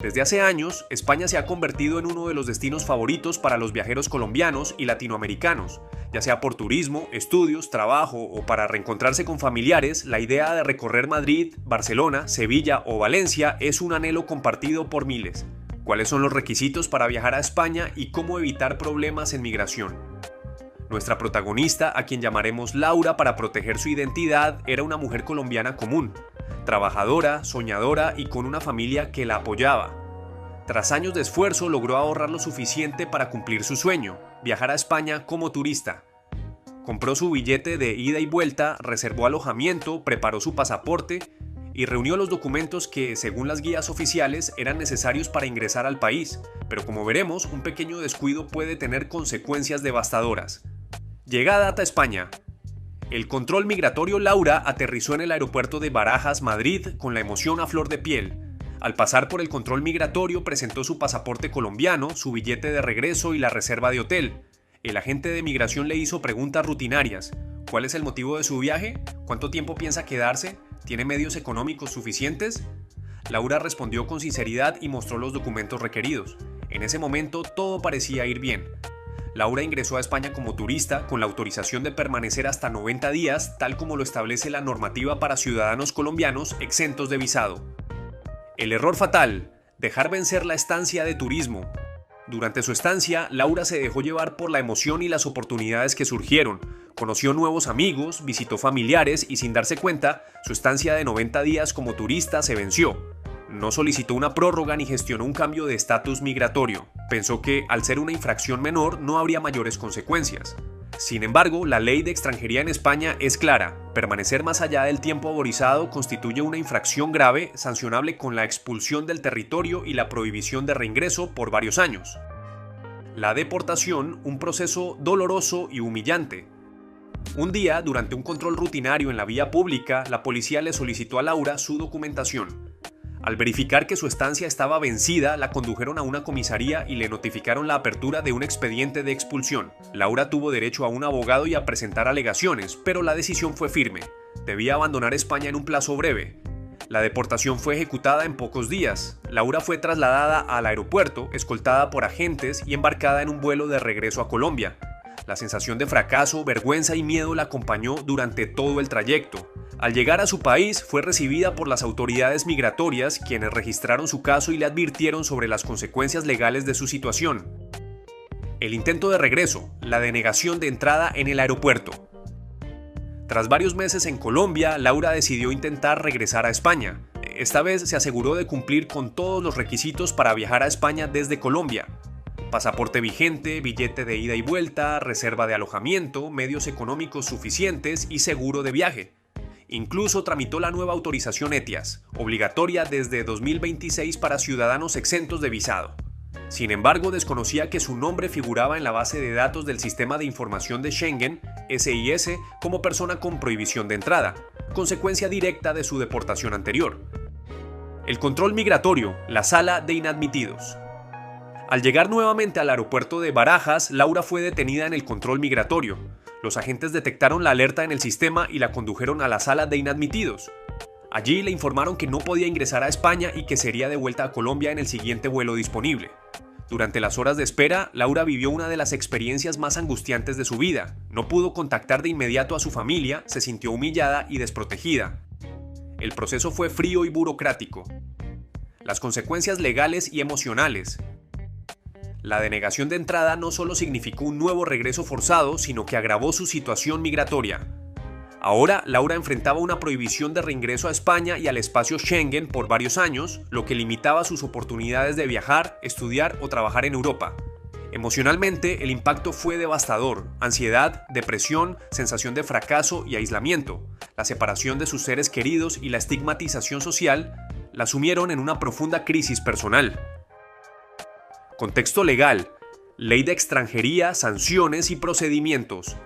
Desde hace años, España se ha convertido en uno de los destinos favoritos para los viajeros colombianos y latinoamericanos. Ya sea por turismo, estudios, trabajo o para reencontrarse con familiares, la idea de recorrer Madrid, Barcelona, Sevilla o Valencia es un anhelo compartido por miles. ¿Cuáles son los requisitos para viajar a España y cómo evitar problemas en migración? Nuestra protagonista, a quien llamaremos Laura para proteger su identidad, era una mujer colombiana común, trabajadora, soñadora y con una familia que la apoyaba. Tras años de esfuerzo logró ahorrar lo suficiente para cumplir su sueño, viajar a España como turista. Compró su billete de ida y vuelta, reservó alojamiento, preparó su pasaporte y reunió los documentos que, según las guías oficiales, eran necesarios para ingresar al país, pero como veremos, un pequeño descuido puede tener consecuencias devastadoras. Llegada a España. El control migratorio Laura aterrizó en el aeropuerto de Barajas, Madrid, con la emoción a flor de piel. Al pasar por el control migratorio presentó su pasaporte colombiano, su billete de regreso y la reserva de hotel. El agente de migración le hizo preguntas rutinarias. ¿Cuál es el motivo de su viaje? ¿Cuánto tiempo piensa quedarse? ¿Tiene medios económicos suficientes? Laura respondió con sinceridad y mostró los documentos requeridos. En ese momento todo parecía ir bien. Laura ingresó a España como turista con la autorización de permanecer hasta 90 días, tal como lo establece la normativa para ciudadanos colombianos exentos de visado. El error fatal: dejar vencer la estancia de turismo. Durante su estancia, Laura se dejó llevar por la emoción y las oportunidades que surgieron. Conoció nuevos amigos, visitó familiares y sin darse cuenta, su estancia de 90 días como turista se venció. No solicitó una prórroga ni gestionó un cambio de estatus migratorio. Pensó que, al ser una infracción menor, no habría mayores consecuencias. Sin embargo, la ley de extranjería en España es clara. Permanecer más allá del tiempo autorizado constituye una infracción grave, sancionable con la expulsión del territorio y la prohibición de reingreso por varios años. La deportación, un proceso doloroso y humillante. Un día, durante un control rutinario en la vía pública, la policía le solicitó a Laura su documentación. Al verificar que su estancia estaba vencida, la condujeron a una comisaría y le notificaron la apertura de un expediente de expulsión. Laura tuvo derecho a un abogado y a presentar alegaciones, pero la decisión fue firme. Debía abandonar España en un plazo breve. La deportación fue ejecutada en pocos días. Laura fue trasladada al aeropuerto, escoltada por agentes y embarcada en un vuelo de regreso a Colombia. La sensación de fracaso, vergüenza y miedo la acompañó durante todo el trayecto. Al llegar a su país, fue recibida por las autoridades migratorias, quienes registraron su caso y le advirtieron sobre las consecuencias legales de su situación. El intento de regreso, la denegación de entrada en el aeropuerto. Tras varios meses en Colombia, Laura decidió intentar regresar a España. Esta vez se aseguró de cumplir con todos los requisitos para viajar a España desde Colombia. Pasaporte vigente, billete de ida y vuelta, reserva de alojamiento, medios económicos suficientes y seguro de viaje. Incluso tramitó la nueva autorización ETIAS, obligatoria desde 2026 para ciudadanos exentos de visado. Sin embargo, desconocía que su nombre figuraba en la base de datos del Sistema de Información de Schengen, SIS, como persona con prohibición de entrada, consecuencia directa de su deportación anterior. El control migratorio, la sala de inadmitidos. Al llegar nuevamente al aeropuerto de Barajas, Laura fue detenida en el control migratorio. Los agentes detectaron la alerta en el sistema y la condujeron a la sala de inadmitidos. Allí le informaron que no podía ingresar a España y que sería devuelta a Colombia en el siguiente vuelo disponible. Durante las horas de espera, Laura vivió una de las experiencias más angustiantes de su vida. No pudo contactar de inmediato a su familia, se sintió humillada y desprotegida. El proceso fue frío y burocrático. Las consecuencias legales y emocionales. La denegación de entrada no solo significó un nuevo regreso forzado, sino que agravó su situación migratoria. Ahora, Laura enfrentaba una prohibición de reingreso a España y al espacio Schengen por varios años, lo que limitaba sus oportunidades de viajar, estudiar o trabajar en Europa. Emocionalmente, el impacto fue devastador: ansiedad, depresión, sensación de fracaso y aislamiento. La separación de sus seres queridos y la estigmatización social la sumieron en una profunda crisis personal. Contexto legal: Ley de Extranjería, sanciones y procedimientos.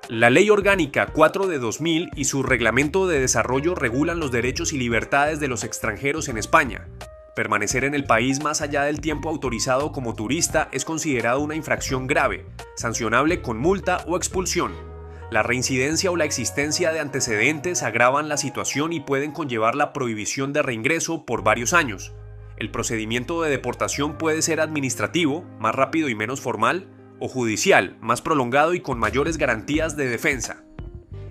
La Ley Orgánica 4 de 2000 y su Reglamento de Desarrollo regulan los derechos y libertades de los extranjeros en España. Permanecer en el país más allá del tiempo autorizado como turista es considerado una infracción grave, sancionable con multa o expulsión. La reincidencia o la existencia de antecedentes agravan la situación y pueden conllevar la prohibición de reingreso por varios años. El procedimiento de deportación puede ser administrativo, más rápido y menos formal, o judicial, más prolongado y con mayores garantías de defensa.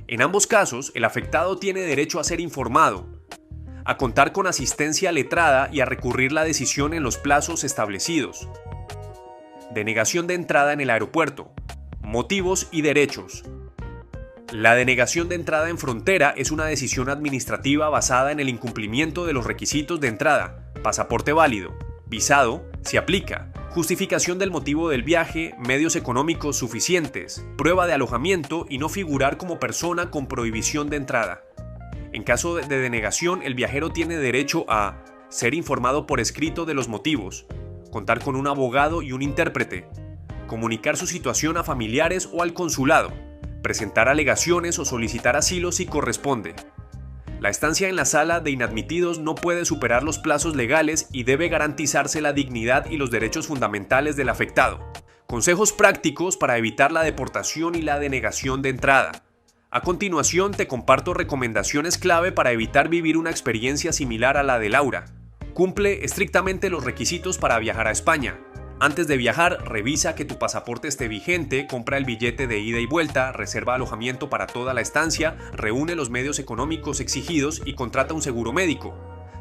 En ambos casos, el afectado tiene derecho a ser informado, a contar con asistencia letrada y a recurrir la decisión en los plazos establecidos. Denegación de entrada en el aeropuerto. Motivos y derechos. La denegación de entrada en frontera es una decisión administrativa basada en el incumplimiento de los requisitos de entrada: pasaporte válido, visado, si aplica, justificación del motivo del viaje, medios económicos suficientes, prueba de alojamiento y no figurar como persona con prohibición de entrada. En caso de denegación, el viajero tiene derecho a ser informado por escrito de los motivos, contar con un abogado y un intérprete, comunicar su situación a familiares o al consulado, presentar alegaciones o solicitar asilo si corresponde. La estancia en la sala de inadmitidos no puede superar los plazos legales y debe garantizarse la dignidad y los derechos fundamentales del afectado. Consejos prácticos para evitar la deportación y la denegación de entrada. A continuación te comparto recomendaciones clave para evitar vivir una experiencia similar a la de Laura. Cumple estrictamente los requisitos para viajar a España. Antes de viajar, revisa que tu pasaporte esté vigente, compra el billete de ida y vuelta, reserva alojamiento para toda la estancia, reúne los medios económicos exigidos y contrata un seguro médico.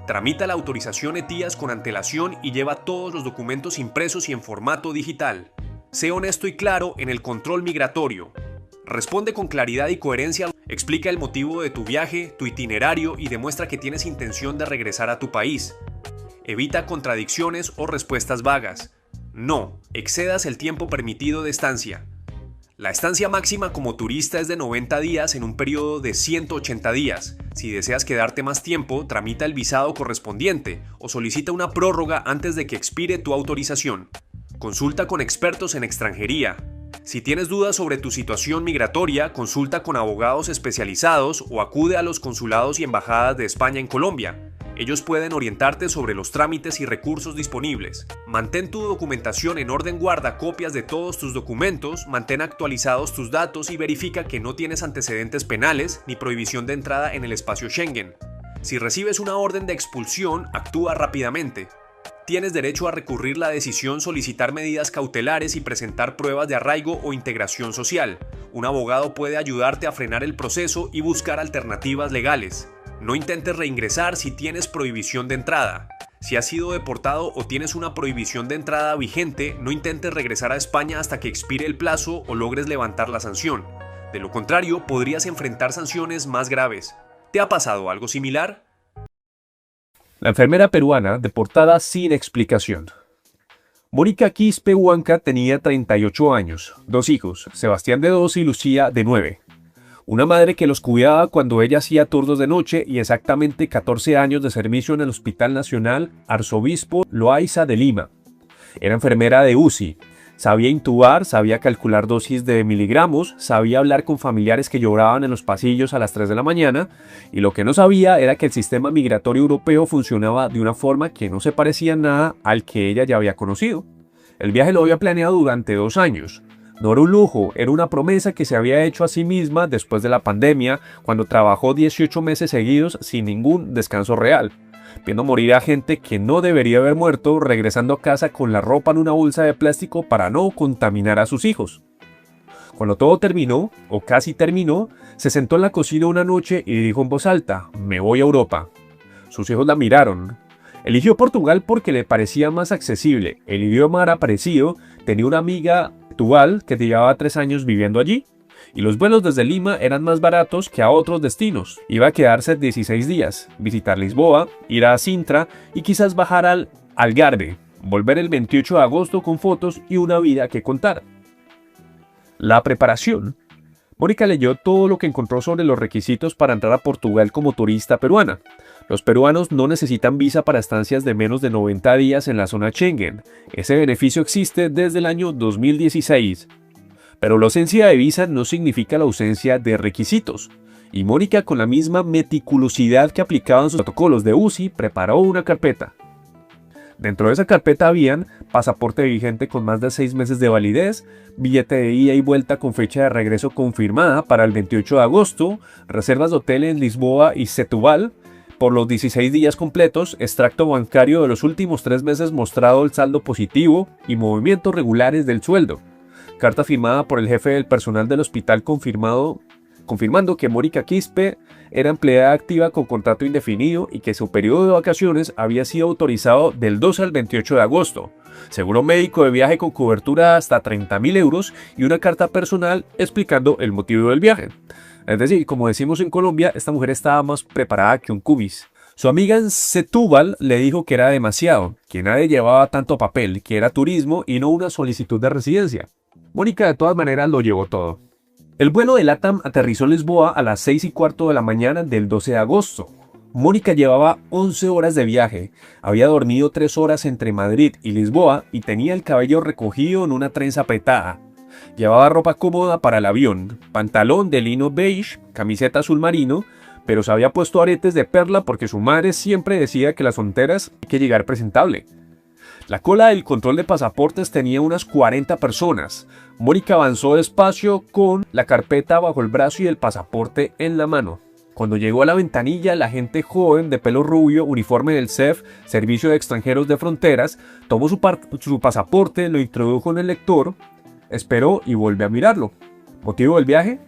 Tramita la autorización ETIAS con antelación y lleva todos los documentos impresos y en formato digital. Sé honesto y claro en el control migratorio. Responde con claridad y coherencia, explica el motivo de tu viaje, tu itinerario y demuestra que tienes intención de regresar a tu país. Evita contradicciones o respuestas vagas. No excedas el tiempo permitido de estancia. La estancia máxima como turista es de 90 días en un periodo de 180 días. Si deseas quedarte más tiempo, tramita el visado correspondiente o solicita una prórroga antes de que expire tu autorización. Consulta con expertos en extranjería. Si tienes dudas sobre tu situación migratoria, consulta con abogados especializados o acude a los consulados y embajadas de España en Colombia. Ellos pueden orientarte sobre los trámites y recursos disponibles. Mantén tu documentación en orden, guarda copias de todos tus documentos, mantén actualizados tus datos y verifica que no tienes antecedentes penales ni prohibición de entrada en el espacio Schengen. Si recibes una orden de expulsión, actúa rápidamente. Tienes derecho a recurrir la decisión, solicitar medidas cautelares y presentar pruebas de arraigo o integración social. Un abogado puede ayudarte a frenar el proceso y buscar alternativas legales. No intentes reingresar si tienes prohibición de entrada. Si has sido deportado o tienes una prohibición de entrada vigente, no intentes regresar a España hasta que expire el plazo o logres levantar la sanción. De lo contrario, podrías enfrentar sanciones más graves. ¿Te ha pasado algo similar? La enfermera peruana deportada sin explicación. Mónica Quispe Huanca tenía 38 años, 2 hijos, Sebastián de 2 y Lucía de 9. Una madre que los cuidaba cuando ella hacía turnos de noche y exactamente 14 años de servicio en el Hospital Nacional Arzobispo Loaiza de Lima. Era enfermera de UCI. Sabía intubar, sabía calcular dosis de miligramos, sabía hablar con familiares que lloraban en los pasillos a las 3 de la mañana, y lo que no sabía era que el sistema migratorio europeo funcionaba de una forma que no se parecía nada al que ella ya había conocido. El viaje lo había planeado durante 2 años. No era un lujo, era una promesa que se había hecho a sí misma después de la pandemia, cuando trabajó 18 meses seguidos sin ningún descanso real, viendo morir a gente que no debería haber muerto, regresando a casa con la ropa en una bolsa de plástico para no contaminar a sus hijos. Cuando todo terminó, o casi terminó, se sentó en la cocina una noche y dijo en voz alta: "Me voy a Europa". Sus hijos la miraron. Eligió Portugal porque le parecía más accesible, el idioma era parecido, tenía una amiga Portugal que llevaba 3 años viviendo allí, y los vuelos desde Lima eran más baratos que a otros destinos. Iba a quedarse 16 días, visitar Lisboa, ir a Sintra y quizás bajar al Algarve, volver el 28 de agosto con fotos y una vida que contar. La preparación. Mónica leyó todo lo que encontró sobre los requisitos para entrar a Portugal como turista peruana. Los peruanos no necesitan visa para estancias de menos de 90 días en la zona Schengen. Ese beneficio existe desde el año 2016. Pero la ausencia de visa no significa la ausencia de requisitos. Y Mónica, con la misma meticulosidad que aplicaba en sus protocolos de UCI, preparó una carpeta. Dentro de esa carpeta habían pasaporte vigente con más de 6 meses de validez, billete de ida y vuelta con fecha de regreso confirmada para el 28 de agosto, reservas de hotel en Lisboa y Setúbal, por los 16 días completos, extracto bancario de los últimos 3 meses mostrado el saldo positivo y movimientos regulares del sueldo. Carta firmada por el jefe del personal del hospital confirmando que Mónica Quispe era empleada activa con contrato indefinido y que su periodo de vacaciones había sido autorizado del 12 al 28 de agosto. Seguro médico de viaje con cobertura hasta 30.000 euros y una carta personal explicando el motivo del viaje. Es decir, como decimos en Colombia, esta mujer estaba más preparada que un cubis. Su amiga en Setúbal le dijo que era demasiado, que nadie llevaba tanto papel, que era turismo y no una solicitud de residencia. Mónica de todas maneras lo llevó todo. El vuelo de LATAM aterrizó en Lisboa a las 6:15 de la mañana del 12 de agosto. Mónica llevaba 11 horas de viaje, había dormido 3 horas entre Madrid y Lisboa y tenía el cabello recogido en una trenza apretada. Llevaba ropa cómoda para el avión, pantalón de lino beige, camiseta azul marino, pero se había puesto aretes de perla porque su madre siempre decía que las fronteras hay que llegar presentable. La cola del control de pasaportes tenía unas 40 personas. Mónica avanzó despacio con la carpeta bajo el brazo y el pasaporte en la mano. Cuando llegó a la ventanilla, la gente joven de pelo rubio, uniforme del CEF, Servicio de Extranjeros de Fronteras, tomó su pasaporte, lo introdujo en el lector, esperó y volvió a mirarlo. ¿Motivo del viaje?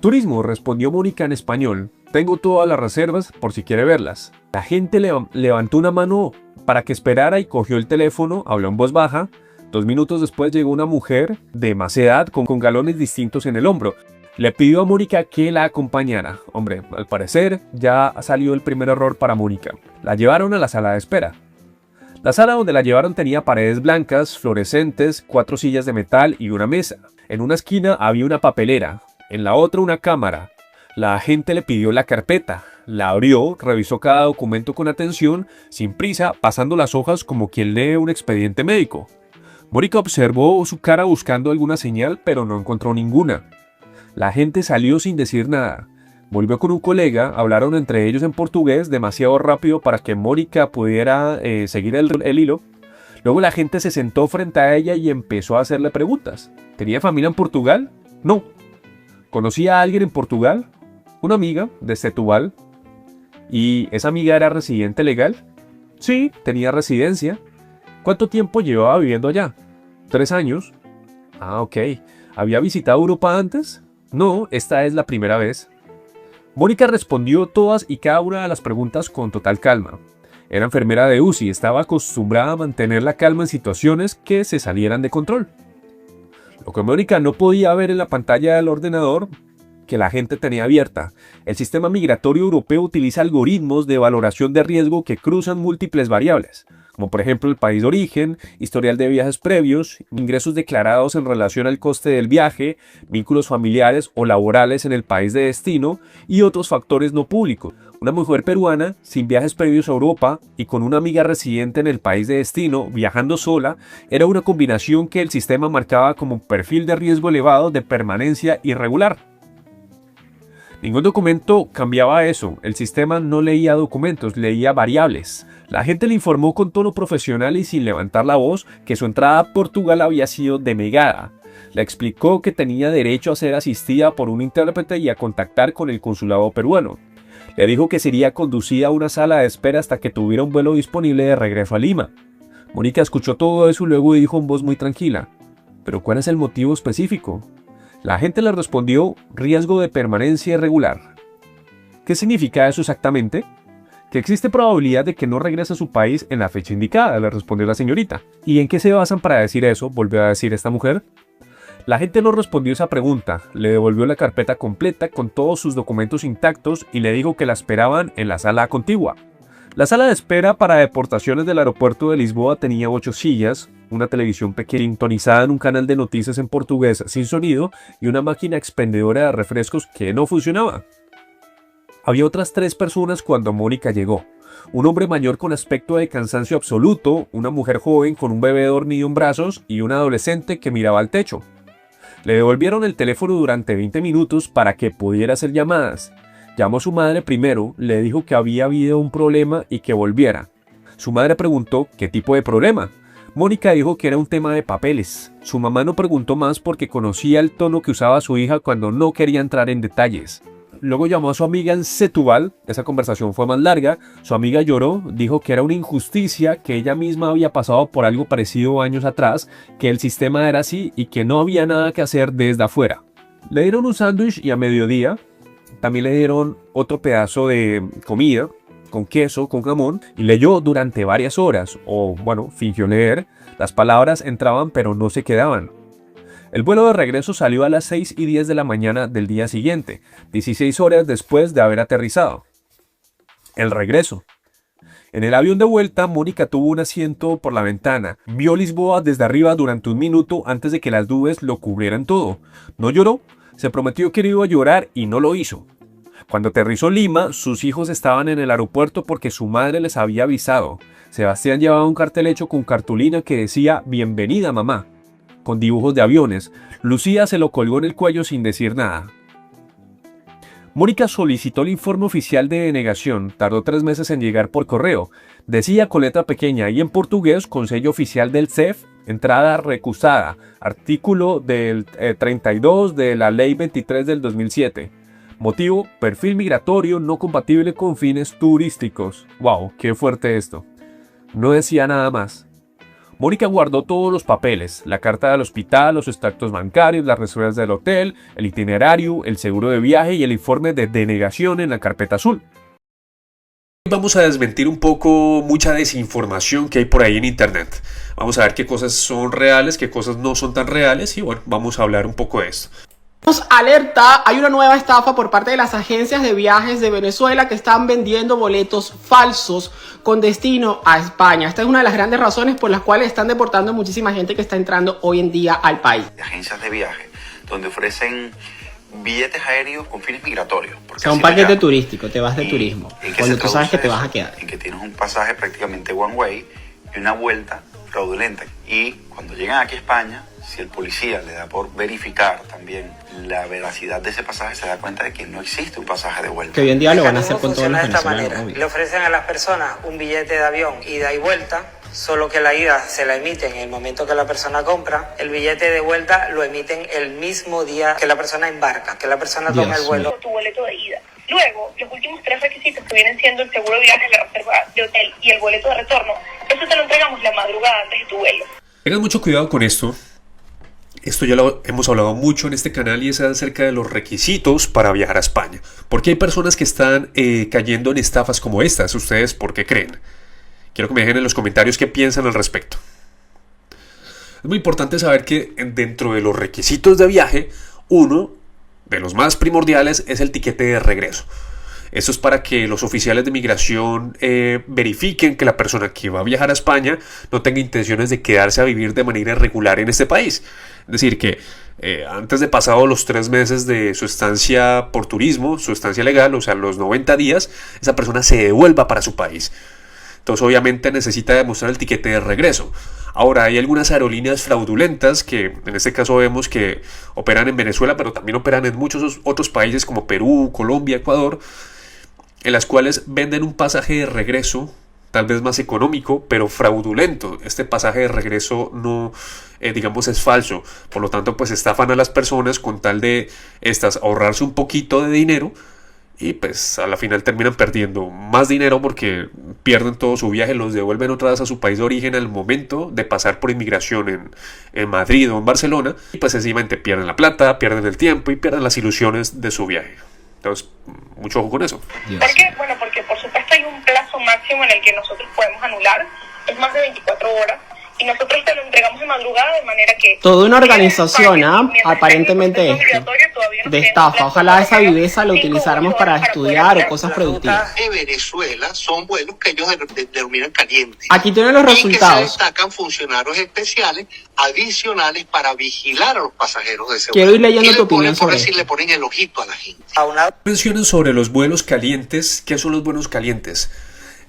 Turismo, respondió Mónica en español. Tengo todas las reservas por si quiere verlas. La gente levantó una mano para que esperara y cogió el teléfono, habló en voz baja. 2 minutos después llegó una mujer de más edad con galones distintos en el hombro. Le pidió a Mónica que la acompañara. Hombre, al parecer ya salió el primer error para Mónica. La llevaron a la sala de espera. La sala donde la llevaron tenía paredes blancas, fluorescentes, 4 sillas de metal y una mesa. En una esquina había una papelera, en la otra una cámara. La agente le pidió la carpeta, la abrió, revisó cada documento con atención, sin prisa, pasando las hojas como quien lee un expediente médico. Mónica observó su cara buscando alguna señal, pero no encontró ninguna. La agente salió sin decir nada. Volvió con un colega, hablaron entre ellos en portugués demasiado rápido para que Mónica pudiera seguir el hilo. Luego la agente se sentó frente a ella y empezó a hacerle preguntas. ¿Tenía familia en Portugal? No. ¿Conocía a alguien en Portugal? Una amiga de Setúbal. ¿Y esa amiga era residente legal? Sí, tenía residencia. ¿Cuánto tiempo llevaba viviendo allá? 3 años. Ah, ok. ¿Había visitado Europa antes? No, esta es la primera vez. Mónica respondió todas y cada una de las preguntas con total calma. Era enfermera de UCI y estaba acostumbrada a mantener la calma en situaciones que se salieran de control. Lo que Mónica no podía ver en la pantalla del ordenador que la gente tenía abierta. El sistema migratorio europeo utiliza algoritmos de valoración de riesgo que cruzan múltiples variables, como por ejemplo el país de origen, historial de viajes previos, ingresos declarados en relación al coste del viaje, vínculos familiares o laborales en el país de destino y otros factores no públicos. Una mujer peruana sin viajes previos a Europa y con una amiga residente en el país de destino viajando sola era una combinación que el sistema marcaba como perfil de riesgo elevado de permanencia irregular. Ningún documento cambiaba eso, el sistema no leía documentos, leía variables. La gente le informó con tono profesional y sin levantar la voz que su entrada a Portugal había sido denegada. Le explicó que tenía derecho a ser asistida por un intérprete y a contactar con el consulado peruano. Le dijo que sería conducida a una sala de espera hasta que tuviera un vuelo disponible de regreso a Lima. Mónica escuchó todo eso y luego dijo en voz muy tranquila: ¿pero cuál es el motivo específico? La gente le respondió: riesgo de permanencia irregular. ¿Qué significa eso exactamente? Que existe probabilidad de que no regrese a su país en la fecha indicada, le respondió la señorita. ¿Y en qué se basan para decir eso?, volvió a decir esta mujer. La gente no respondió esa pregunta, le devolvió la carpeta completa con todos sus documentos intactos y le dijo que la esperaban en la sala contigua. La sala de espera para deportaciones del aeropuerto de Lisboa tenía 8 sillas, una televisión pequeña sintonizada en un canal de noticias en portugués sin sonido y una máquina expendedora de refrescos que no funcionaba. Había otras 3 personas cuando Mónica llegó. Un hombre mayor con aspecto de cansancio absoluto, una mujer joven con un bebé dormido en brazos y un adolescente que miraba al techo. Le devolvieron el teléfono durante 20 minutos para que pudiera hacer llamadas. Llamó a su madre primero, le dijo que había habido un problema y que volviera. Su madre preguntó qué tipo de problema. Mónica dijo que era un tema de papeles. Su mamá no preguntó más porque conocía el tono que usaba su hija cuando no quería entrar en detalles. luego llamó a su amiga en Setúbal. Esa conversación fue más larga. Su amiga lloró, dijo que era una injusticia, que ella misma había pasado por algo parecido años atrás, que el sistema era así y que no había nada que hacer desde afuera. Le dieron un sándwich y a mediodía también le dieron otro pedazo de comida con queso, con jamón, y leyó durante varias horas, o bueno, fingió leer. Las palabras entraban pero no se quedaban. El vuelo de regreso salió a las 6:10 de la mañana del día siguiente, 16 horas después de haber aterrizado. El regreso. En el avión de vuelta, Mónica tuvo un asiento por la ventana. Vio Lisboa desde arriba durante un minuto antes de que las nubes lo cubrieran todo. No lloró, se prometió que no iba a llorar y no lo hizo. Cuando aterrizó en Lima, sus hijos estaban en el aeropuerto porque su madre les había avisado. Sebastián llevaba un cartel hecho con cartulina que decía «Bienvenida, mamá», con dibujos de aviones. Lucía se lo colgó en el cuello sin decir nada. Mónica solicitó el informe oficial de denegación. Tardó 3 meses en llegar por correo. Decía con letra pequeña y en portugués con sello oficial del CEF, entrada recusada, artículo del 32 de la Ley 23 del 2007. Motivo, perfil migratorio no compatible con fines turísticos. ¡Wow! ¡Qué fuerte esto! No decía nada más. Mónica guardó todos los papeles, la carta del hospital, los extractos bancarios, las reservas del hotel, el itinerario, el seguro de viaje y el informe de denegación en la carpeta azul. Vamos a desmentir un poco mucha desinformación que hay por ahí en internet. Vamos a ver qué cosas son reales, qué cosas no son tan reales y bueno, vamos a hablar un poco de esto. Alerta, hay una nueva estafa por parte de las agencias de viajes de Venezuela que están vendiendo boletos falsos con destino a España. Esta es una de las grandes razones por las cuales están deportando muchísima gente que está entrando hoy en día al país. Agencias de viaje donde ofrecen billetes aéreos con fines migratorios. O sea, un paquete turístico, te vas de turismo, cuando tú sabes que te vas a quedar. Y que tienes un pasaje prácticamente one way y una vuelta fraudulenta. Y cuando llegan aquí a España, si el policía le da por verificar también la veracidad de ese pasaje, se da cuenta de que no existe un pasaje de vuelta. Que hoy en día lo van a hacer con todos los venezolanos. Le ofrecen a las personas un billete de avión ida y vuelta, solo que la ida se la emiten en el momento que la persona compra. El billete de vuelta lo emiten el mismo día que la persona embarca, que la persona toma el vuelo. Tu boleto de ida. Luego, los últimos 3 requisitos que vienen siendo el seguro de viaje, la reserva de hotel y el boleto de retorno, eso te lo entregamos la madrugada antes de tu vuelo. Tengan mucho cuidado con esto. Esto ya lo hemos hablado mucho en este canal y es acerca de los requisitos para viajar a España. Porque hay personas que están cayendo en estafas como estas. ¿Ustedes por qué creen? Quiero que me dejen en los comentarios qué piensan al respecto. Es muy importante saber que dentro de los requisitos de viaje, uno de los más primordiales es el tiquete de regreso. Esto es para que los oficiales de migración verifiquen que la persona que va a viajar a España no tenga intenciones de quedarse a vivir de manera irregular en este país. Es decir, que antes de pasados los 3 meses de su estancia por turismo, su estancia legal, o sea, los 90 días, esa persona se devuelva para su país. Entonces, obviamente, necesita demostrar el tiquete de regreso. Ahora, hay algunas aerolíneas fraudulentas que, en este caso, vemos que operan en Venezuela, pero también operan en muchos otros países como Perú, Colombia, Ecuador, en las cuales venden un pasaje de regreso, tal vez más económico, pero fraudulento. Este pasaje de regreso no, digamos, es falso. Por lo tanto, pues estafan a las personas con tal de ahorrarse un poquito de dinero y pues a la final terminan perdiendo más dinero porque pierden todo su viaje, los devuelven otra vez a su país de origen al momento de pasar por inmigración en Madrid o en Barcelona y pues sencillamente pierden la plata, pierden el tiempo y pierden las ilusiones de su viaje. Entonces, mucho ojo con eso. ¿Por qué? Bueno, porque por supuesto hay un plazo máximo en el que nosotros podemos anular, es más de 24 horas, y nosotros te lo entregamos de madrugada de manera que... Toda una organización, aparentemente de estafa. Ojalá esa viveza la utilizáramos para estudiar o cosas productivas. De Venezuela son vuelos que ellos denominan calientes. Aquí tienen los resultados. Y que se destacan funcionarios especiales adicionales para vigilar a los pasajeros de ese vuelo. Quiero ir leyendo tu opinión sobre eso. Le ponen el ojito a la gente. Mencionen sobre los vuelos calientes. ¿Qué son los vuelos calientes?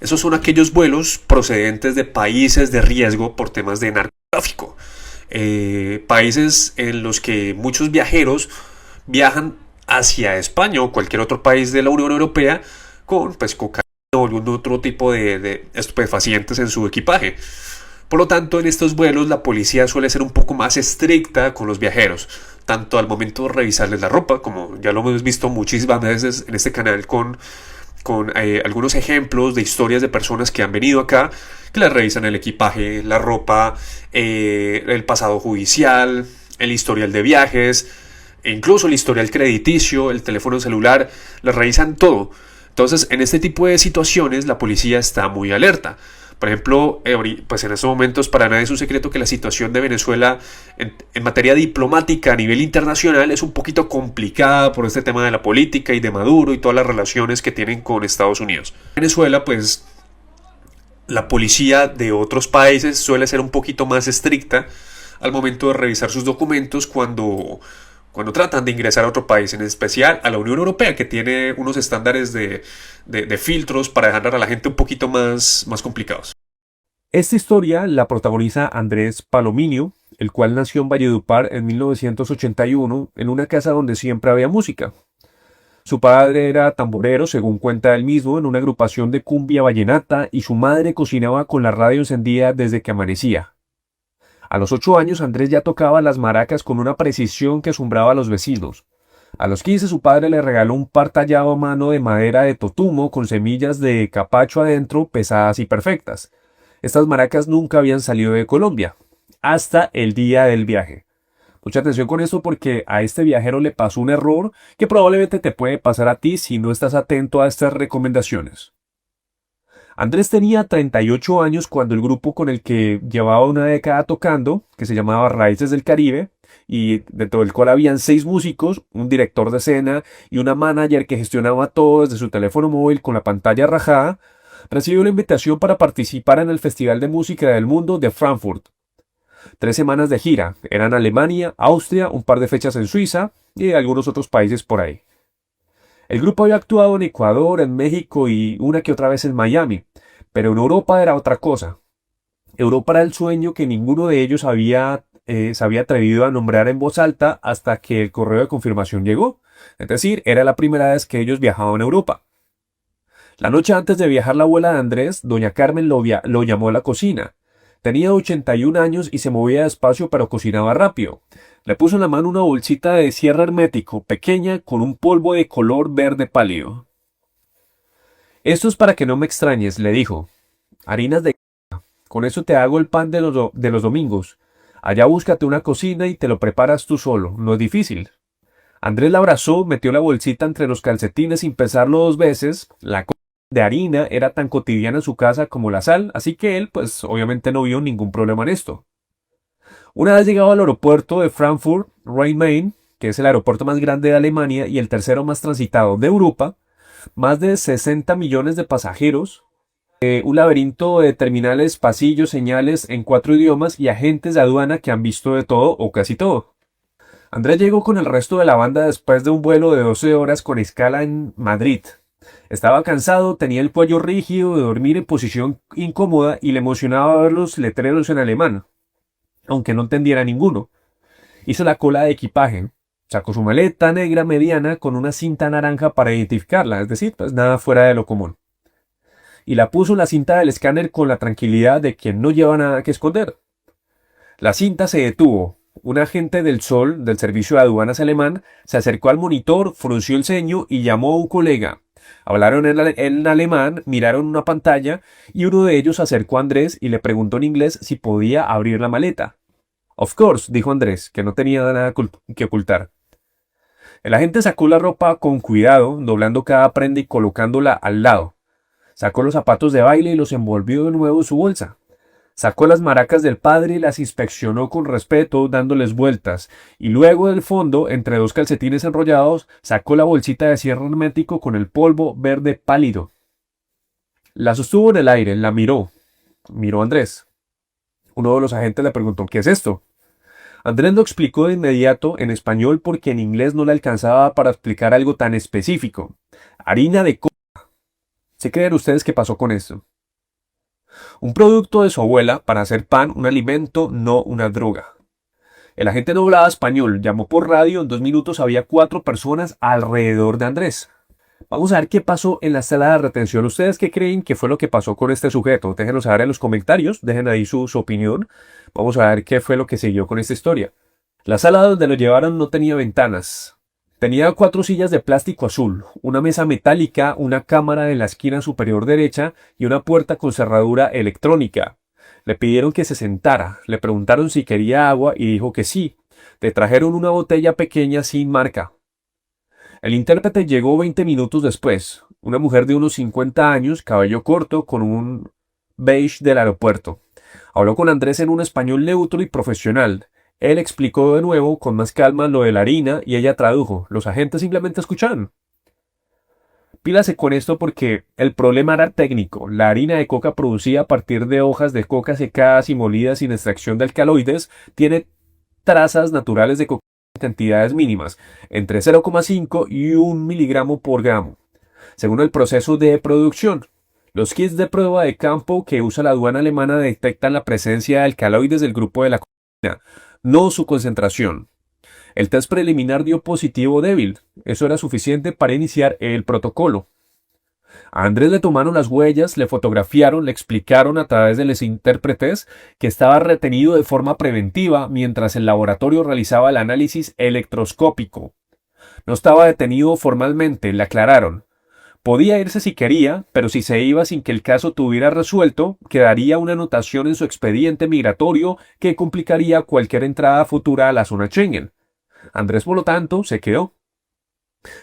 Esos son aquellos vuelos procedentes de países de riesgo por temas de narcotráfico. Países en los que muchos viajeros viajan hacia España o cualquier otro país de la Unión Europea con pues, cocaína o algún otro tipo de estupefacientes en su equipaje. Por lo tanto, en estos vuelos la policía suele ser un poco más estricta con los viajeros. tanto al momento de revisarles la ropa, como ya lo hemos visto muchísimas veces en este canal con algunos ejemplos de historias de personas que han venido acá, que les revisan el equipaje, la ropa, el pasado judicial, el historial de viajes, e incluso el historial crediticio, el teléfono celular, les revisan todo. Entonces, en este tipo de situaciones, la policía está muy alerta. Por ejemplo, pues en estos momentos para nadie es un secreto que la situación de Venezuela en materia diplomática a nivel internacional es un poquito complicada por este tema de la política y de Maduro y todas las relaciones que tienen con Estados Unidos. En Venezuela, pues la policía de otros países suele ser un poquito más estricta al momento de revisar sus documentos cuando tratan de ingresar a otro país, en especial a la Unión Europea, que tiene unos estándares de filtros para dejar a la gente un poquito más complicados. Esta historia la protagoniza Andrés Palominio, el cual nació en Valledupar en 1981 en una casa donde siempre había música. Su padre era tamborero, según cuenta él mismo, en una agrupación de cumbia vallenata, y su madre cocinaba con la radio encendida desde que amanecía. A los 8 años Andrés ya tocaba las maracas con una precisión que asombraba a los vecinos. A los 15 su padre le regaló un par tallado a mano de madera de totumo con semillas de capacho adentro, pesadas y perfectas. Estas maracas nunca habían salido de Colombia, hasta el día del viaje. Mucha atención con esto, porque a este viajero le pasó un error que probablemente te puede pasar a ti si no estás atento a estas recomendaciones. Andrés tenía 38 años cuando el grupo con el que llevaba una década tocando, que se llamaba Raíces del Caribe, y dentro del cual habían 6 músicos, un director de escena y una manager que gestionaba todo desde su teléfono móvil con la pantalla rajada, recibió la invitación para participar en el Festival de Música del Mundo de Frankfurt. 3 semanas de gira, eran Alemania, Austria, un par de fechas en Suiza y algunos otros países por ahí. El grupo había actuado en Ecuador, en México y una que otra vez en Miami, pero en Europa era otra cosa. Europa era el sueño que ninguno de ellos se había atrevido a nombrar en voz alta hasta que el correo de confirmación llegó. Es decir, era la primera vez que ellos viajaban a Europa. La noche antes de viajar, la abuela de Andrés, doña Carmen, lo llamó a la cocina. Tenía 81 años y se movía despacio, pero cocinaba rápido. Le puso en la mano una bolsita de cierre hermético, pequeña, con un polvo de color verde pálido. «Esto es para que no me extrañes», le dijo. «Harinas de con eso te hago el pan de los domingos. Allá búscate una cocina y te lo preparas tú solo, no es difícil». Andrés la abrazó, metió la bolsita entre los calcetines sin pensarlo 2 veces. La de harina era tan cotidiana en su casa como la sal, así que él, pues obviamente no vio ningún problema en esto. Una vez llegado al aeropuerto de Frankfurt Rhein-Main, que es el aeropuerto más grande de Alemania y el tercero más transitado de Europa, más de 60 millones de pasajeros, un laberinto de terminales, pasillos, señales en 4 idiomas y agentes de aduana que han visto de todo o casi todo. Andrés llegó con el resto de la banda después de un vuelo de 12 horas con escala en Madrid. Estaba cansado, tenía el cuello rígido de dormir en posición incómoda y le emocionaba ver los letreros en alemán, aunque no entendiera ninguno. Hizo la cola de equipaje, sacó su maleta negra mediana con una cinta naranja para identificarla, es decir, pues nada fuera de lo común. Y la puso en la cinta del escáner con la tranquilidad de quien no lleva nada que esconder. La cinta se detuvo. Un agente del Zoll, del servicio de aduanas alemán, se acercó al monitor, frunció el ceño y llamó a un colega. Hablaron en alemán, miraron una pantalla y uno de ellos se acercó a Andrés y le preguntó en inglés si podía abrir la maleta. «Of course», dijo Andrés, que no tenía nada que ocultar. El agente sacó la ropa con cuidado, doblando cada prenda y colocándola al lado. Sacó los zapatos de baile y los envolvió de nuevo en su bolsa. Sacó las maracas del padre y las inspeccionó con respeto, dándoles vueltas, y luego del fondo, entre 2 calcetines enrollados, sacó la bolsita de cierre hermético con el polvo verde pálido. La sostuvo en el aire, la miró. Miró a Andrés. Uno de los agentes le preguntó: «¿Qué es esto?». Andrés lo explicó de inmediato en español porque en inglés no le alcanzaba para explicar algo tan específico. «Harina de coca». ¿Se creen ustedes qué pasó con esto? Un producto de su abuela para hacer pan, un alimento, no una droga. El agente no hablaba español, llamó por radio, en 2 minutos había 4 personas alrededor de Andrés. Vamos a ver qué pasó en la sala de retención. ¿Ustedes qué creen que fue lo que pasó con este sujeto? Déjenos saber en los comentarios, dejen ahí su opinión. Vamos a ver qué fue lo que siguió con esta historia. La sala donde lo llevaron no tenía ventanas. Tenía 4 sillas de plástico azul, una mesa metálica, una cámara en la esquina superior derecha y una puerta con cerradura electrónica. Le pidieron que se sentara, le preguntaron si quería agua y dijo que sí. Le trajeron una botella pequeña sin marca. El intérprete llegó 20 minutos después, una mujer de unos 50 años, cabello corto, con un beige del aeropuerto. Habló con Andrés en un español neutro y profesional. Él explicó de nuevo con más calma lo de la harina y ella tradujo. Los agentes simplemente escucharon. Pílase con esto porque el problema era técnico. La harina de coca producida a partir de hojas de coca secadas y molidas sin extracción de alcaloides tiene trazas naturales de cocaína en cantidades mínimas, entre 0,5 y 1 miligramo por gramo, según el proceso de producción. Los kits de prueba de campo que usa la aduana alemana detectan la presencia de alcaloides del grupo de la cocaína, no su concentración. El test preliminar dio positivo débil. Eso era suficiente para iniciar el protocolo. A Andrés le tomaron las huellas, le fotografiaron, le explicaron a través de los intérpretes que estaba retenido de forma preventiva mientras el laboratorio realizaba el análisis electroscópico. No estaba detenido formalmente, le aclararon. Podía irse si quería, pero si se iba sin que el caso tuviera resuelto, quedaría una anotación en su expediente migratorio que complicaría cualquier entrada futura a la zona Schengen. Andrés, por lo tanto, se quedó.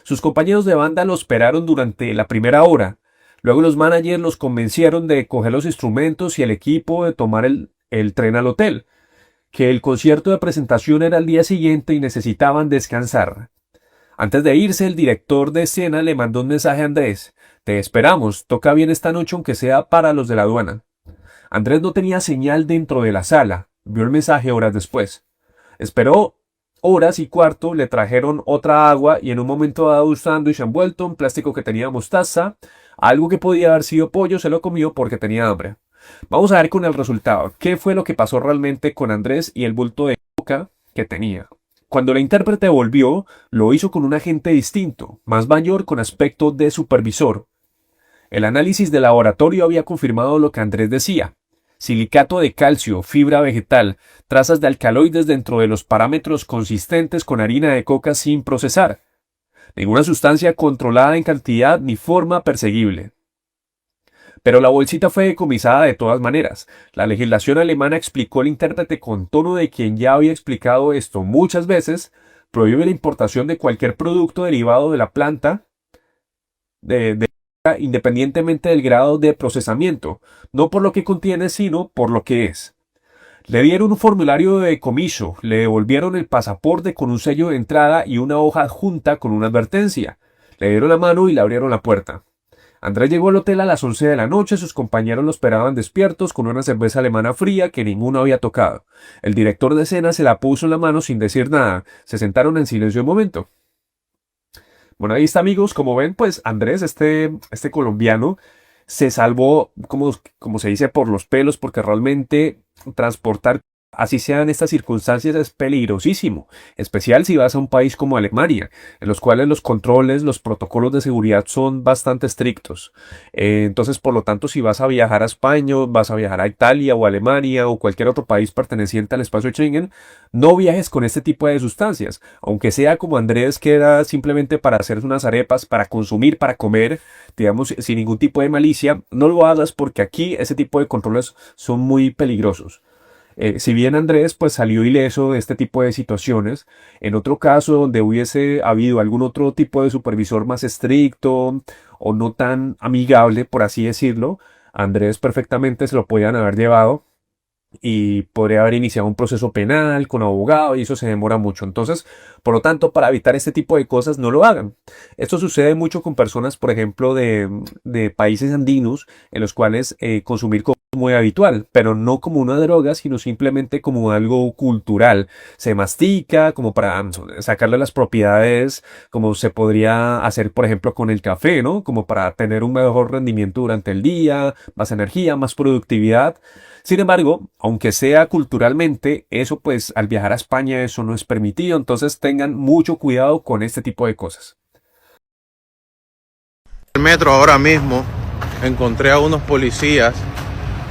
Sus compañeros de banda lo esperaron durante la primera hora. Luego los managers los convencieron de coger los instrumentos y el equipo de tomar el tren al hotel, que el concierto de presentación era el día siguiente y necesitaban descansar. Antes de irse, el director de escena le mandó un mensaje a Andrés. Te esperamos, toca bien esta noche aunque sea para los de la aduana. Andrés no tenía señal dentro de la sala. Vio el mensaje horas después. Esperó horas y cuarto, le trajeron otra agua y en un momento dado un sándwich envuelto en plástico que tenía mostaza, algo que podía haber sido pollo, se lo comió porque tenía hambre. Vamos a ver con el resultado. ¿Qué fue lo que pasó realmente con Andrés y el bulto de coca que tenía? Cuando la intérprete volvió, lo hizo con un agente distinto, más mayor con aspecto de supervisor. El análisis de laboratorio había confirmado lo que Andrés decía. Silicato de calcio, fibra vegetal, trazas de alcaloides dentro de los parámetros consistentes con harina de coca sin procesar. Ninguna sustancia controlada en cantidad ni forma perseguible. Pero la bolsita fue decomisada de todas maneras. La legislación alemana, explicó el intérprete con tono de quien ya había explicado esto muchas veces, prohíbe la importación de cualquier producto derivado de la planta independientemente del grado de procesamiento, no por lo que contiene, sino por lo que es. Le dieron un formulario de decomiso, le devolvieron el pasaporte con un sello de entrada y una hoja adjunta con una advertencia. Le dieron la mano y le abrieron la puerta. Andrés llegó al hotel a las 11 de la noche, sus compañeros lo esperaban despiertos con una cerveza alemana fría que ninguno había tocado. El director de escena se la puso en la mano sin decir nada. Se sentaron en silencio un momento. Bueno, ahí está, amigos. Como ven, pues Andrés, este colombiano, se salvó, como se dice, por los pelos, porque realmente transportar, así sean estas circunstancias, es peligrosísimo, especial si vas a un país como Alemania, en los cuales los controles, los protocolos de seguridad son bastante estrictos. Entonces, por lo tanto, si vas a viajar a España, vas a viajar a Italia o Alemania o cualquier otro país perteneciente al espacio Schengen, no viajes con este tipo de sustancias, aunque sea como Andrés, que era simplemente para hacer unas arepas, para consumir, para comer, digamos, sin ningún tipo de malicia. No lo hagas porque aquí ese tipo de controles son muy peligrosos. Si bien Andrés pues salió ileso de este tipo de situaciones, en otro caso donde hubiese habido algún otro tipo de supervisor más estricto o no tan amigable, por así decirlo, Andrés perfectamente se lo podían haber llevado y podría haber iniciado un proceso penal con abogado y eso se demora mucho. Entonces, por lo tanto, para evitar este tipo de cosas, no lo hagan. Esto sucede mucho con personas, por ejemplo, de países andinos en los cuales consumir coca es muy habitual, pero no como una droga, sino simplemente como algo cultural. Se mastica como para sacarle las propiedades, como se podría hacer, por ejemplo, con el café, ¿no? Como para tener un mejor rendimiento durante el día, más energía, más productividad. Sin embargo, aunque sea culturalmente, eso pues al viajar a España eso no es permitido, entonces tengan mucho cuidado con este tipo de cosas. En el metro ahora mismo encontré a unos policías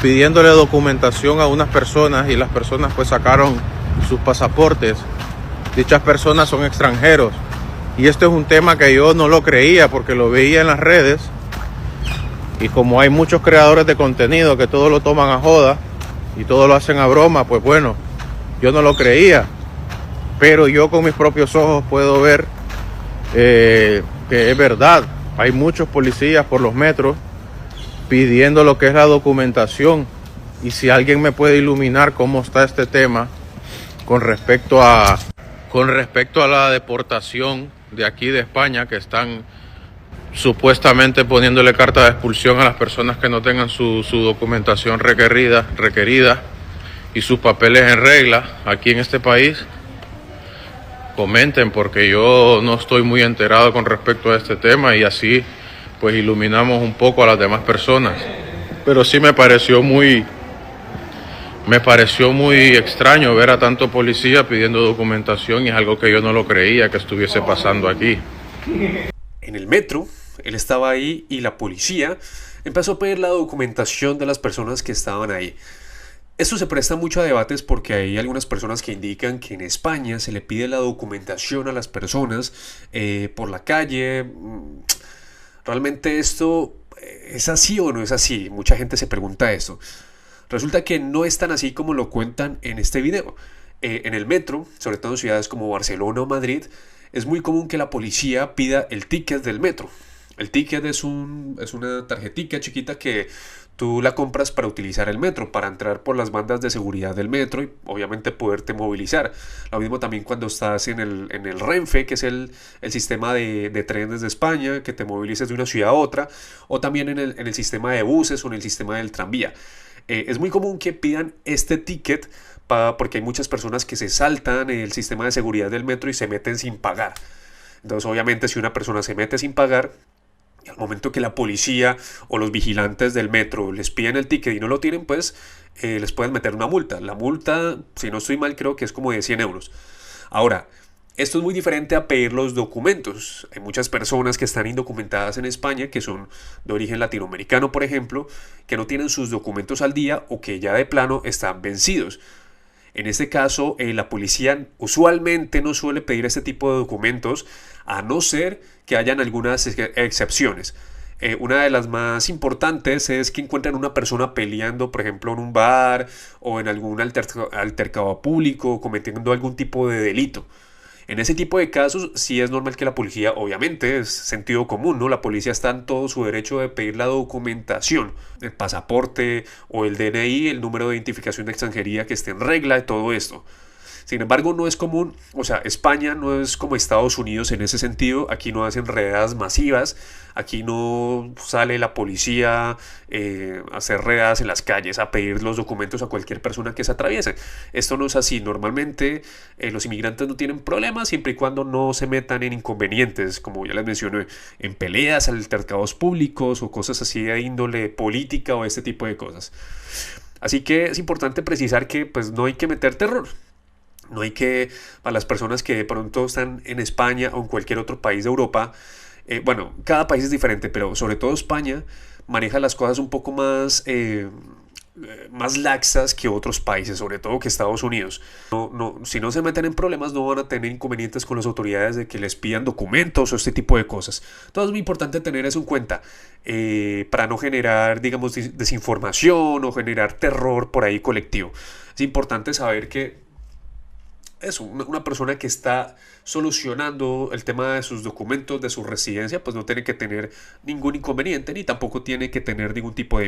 pidiéndole documentación a unas personas y las personas pues sacaron sus pasaportes dichas personas son extranjeros. Y este es un tema que yo no lo creía porque lo veía en las redes. Y como hay muchos creadores de contenido que todo lo toman a joda y todo lo hacen a broma, pues bueno, yo no lo creía. Pero yo con mis propios ojos puedo ver que es verdad. Hay muchos policías por los metros pidiendo lo que es la documentación. Y si alguien me puede iluminar cómo está este tema con respecto a la deportación de aquí de España, que están supuestamente poniéndole carta de expulsión a las personas que no tengan su documentación requerida y sus papeles en regla aquí en este país. Comenten, porque yo no estoy muy enterado con respecto a este tema y así pues iluminamos un poco a las demás personas. Pero sí me pareció muy extraño ver a tanto policía pidiendo documentación, y es algo que yo no lo creía que estuviese pasando aquí. En el metro, él estaba ahí y la policía empezó a pedir la documentación de las personas que estaban ahí. Esto se presta mucho a debates porque hay algunas personas que indican que en España se le pide la documentación a las personas por la calle. ¿Realmente esto es así o no es así? Mucha gente se pregunta esto. Resulta que no es tan así como lo cuentan en este video. En el metro, sobre todo en ciudades como Barcelona o Madrid, es muy común que la policía pida el ticket del metro. El ticket es una tarjetita chiquita que tú la compras para utilizar el metro, para entrar por las bandas de seguridad del metro y obviamente poderte movilizar. Lo mismo también cuando estás en el Renfe, que es el sistema de trenes de España, que te movilices de una ciudad a otra, o también en el sistema de buses o en el sistema del tranvía. Es muy común que pidan este ticket porque hay muchas personas que se saltan el sistema de seguridad del metro y se meten sin pagar. Entonces, obviamente, si una persona se mete sin pagar, al momento que la policía o los vigilantes del metro les piden el ticket y no lo tienen, pues les pueden meter una multa. La multa, si no estoy mal, creo que es como de 100 euros. Ahora, esto es muy diferente a pedir los documentos. Hay muchas personas que están indocumentadas en España, que son de origen latinoamericano, por ejemplo, que no tienen sus documentos al día o que ya de plano están vencidos. En este caso, la policía usualmente no suele pedir este tipo de documentos, a no ser que hayan algunas excepciones. Una de las más importantes es que encuentran una persona peleando, por ejemplo, en un bar o en algún altercado público, cometiendo algún tipo de delito. En ese tipo de casos sí es normal que la policía, obviamente es sentido común, ¿no? La policía está en todo su derecho de pedir la documentación, el pasaporte o el DNI, el número de identificación de extranjería que esté en regla y todo esto. Sin embargo, no es común, o sea, España no es como Estados Unidos en ese sentido. Aquí no hacen redadas masivas, aquí no sale la policía a hacer redadas en las calles, a pedir los documentos a cualquier persona que se atraviese. Esto no es así. Normalmente los inmigrantes no tienen problemas siempre y cuando no se metan en inconvenientes, como ya les mencioné, en peleas, altercados públicos o cosas así de índole política o este tipo de cosas. Así que es importante precisar que pues no hay que meter terror. No hay que, para las personas que de pronto están en España o en cualquier otro país de Europa, bueno, cada país es diferente, pero sobre todo España maneja las cosas un poco más laxas que otros países, sobre todo que Estados Unidos. Si no se meten en problemas, no van a tener inconvenientes con las autoridades de que les pidan documentos o este tipo de cosas. Entonces es muy importante tener eso en cuenta para no generar, digamos, desinformación o generar terror por ahí colectivo. Es importante saber que una persona que está solucionando el tema de sus documentos, de su residencia, pues no tiene que tener ningún inconveniente ni tampoco tiene que tener ningún tipo de